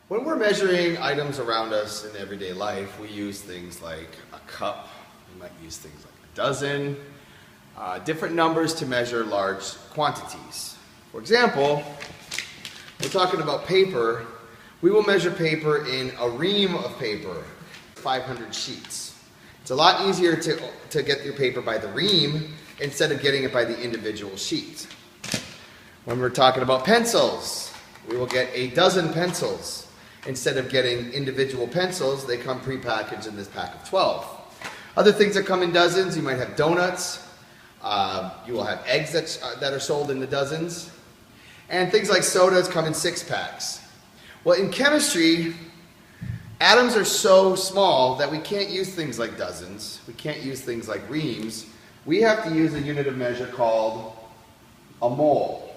When we're measuring items around us in everyday life, we use things like a cup, we might use things like a dozen, different numbers to measure large quantities. For example, we're talking about paper. We will measure paper in a ream of paper, 500 sheets. It's a lot easier to get your paper by the ream instead of getting it by the individual sheet. When we're talking about pencils, we will get a dozen pencils. Instead of getting individual pencils, they come prepackaged in this pack of 12. Other things that come in dozens, you might have donuts, you will have eggs that are sold in the dozens, and things like sodas come in 6-packs. Well, in chemistry, atoms are so small that we can't use things like dozens, we can't use things like reams. We have to use a unit of measure called a mole.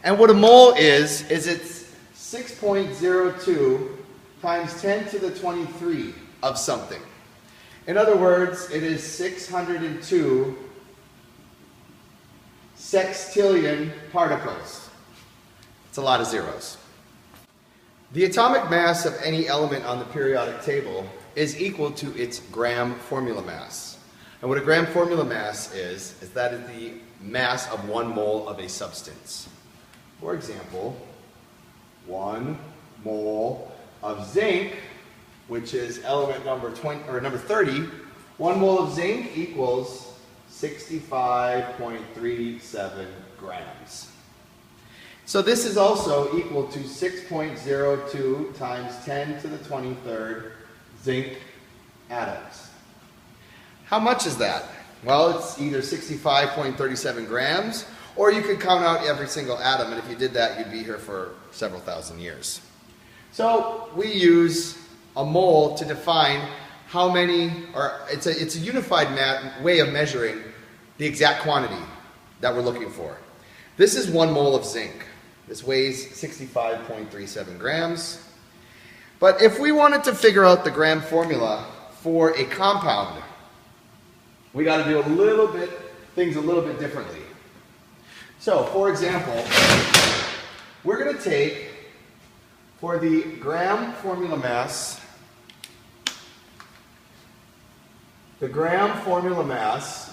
And what a mole is it's 6.02 times 10 to the 23 of something. In other words, it is 602 sextillion particles. It's a lot of zeros. The atomic mass of any element on the periodic table is equal to its gram formula mass. And what a gram formula mass is that is the mass of 1 mole of a substance. For example, 1 mole of zinc, which is element number 30, 1 mole of zinc equals 65.37 grams. So this is also equal to 6.02 times 10 to the 23rd zinc atoms. How much is that? Well, it's either 65.37 grams, or you could count out every single atom, and if you did that, you'd be here for several thousand years. So we use a mole to define how many, or it's a unified way of measuring the exact quantity that we're looking for. This is 1 mole of zinc. This weighs 65.37 grams. But if we wanted to figure out the gram formula for a compound, we got to do things a little bit differently. So, for example, we're going to take, for the gram formula mass,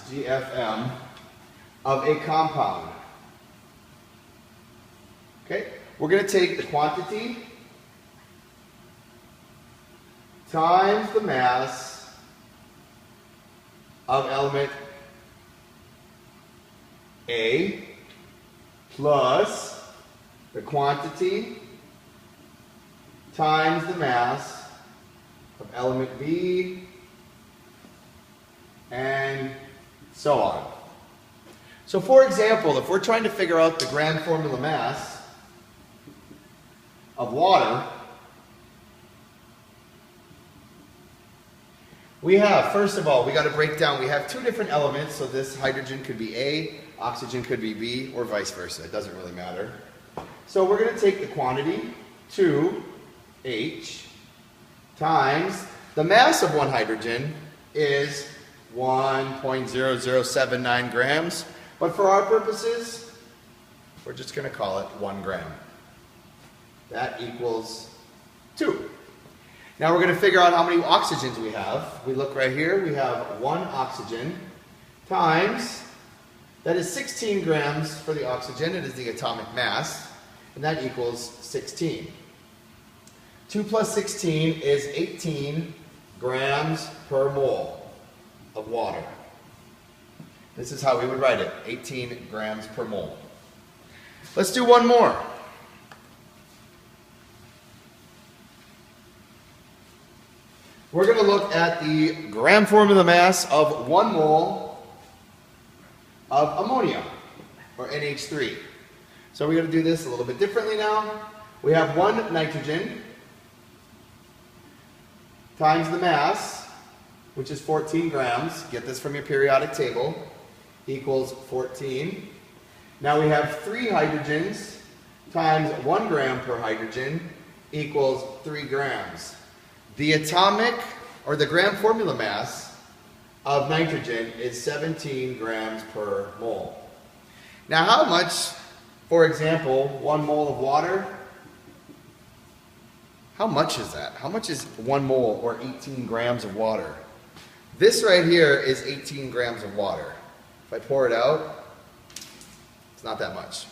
GFM, of a compound. Okay? We're going to take the quantity times the mass of element A plus the quantity times the mass of element B, and so on. So for example, if we're trying to figure out the gram formula mass of water, we have, first of all, we got to break down, we have 2 different elements, so this hydrogen could be A, oxygen could be B, or vice versa. It doesn't really matter. So we're going to take the quantity, 2H, times the mass of 1 hydrogen is 1.0079 grams. But for our purposes, we're just going to call it 1 gram. That equals 2. Now we're going to figure out how many oxygens we have. We look right here, we have 1 oxygen times, that is 16 grams for the oxygen, it is the atomic mass, and that equals 16. 2 plus 16 is 18 grams per mole of water. This is how we would write it, 18 grams per mole. Let's do one more. We're going to look at the gram formula mass of 1 mole of ammonia, or NH3. So we're going to do this a little bit differently now. We have 1 nitrogen times the mass, which is 14 grams. Get this from your periodic table, equals 14. Now we have 3 hydrogens times 1 gram per hydrogen equals 3 grams. The atomic, or the gram formula mass of nitrogen is 17 grams per mole. Now how much, for example, 1 mole of water, How much is that? How much is 1 mole or 18 grams of water? This right here is 18 grams of water. If I pour it out, it's not that much.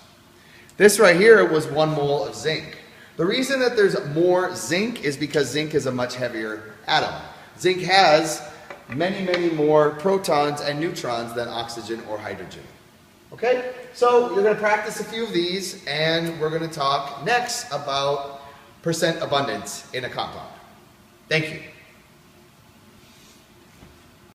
This right here was 1 mole of zinc. The reason that there's more zinc is because zinc is a much heavier atom. Zinc has many, many more protons and neutrons than oxygen or hydrogen. Okay? So you're going to practice a few of these, and we're going to talk next about percent abundance in a compound. Thank you.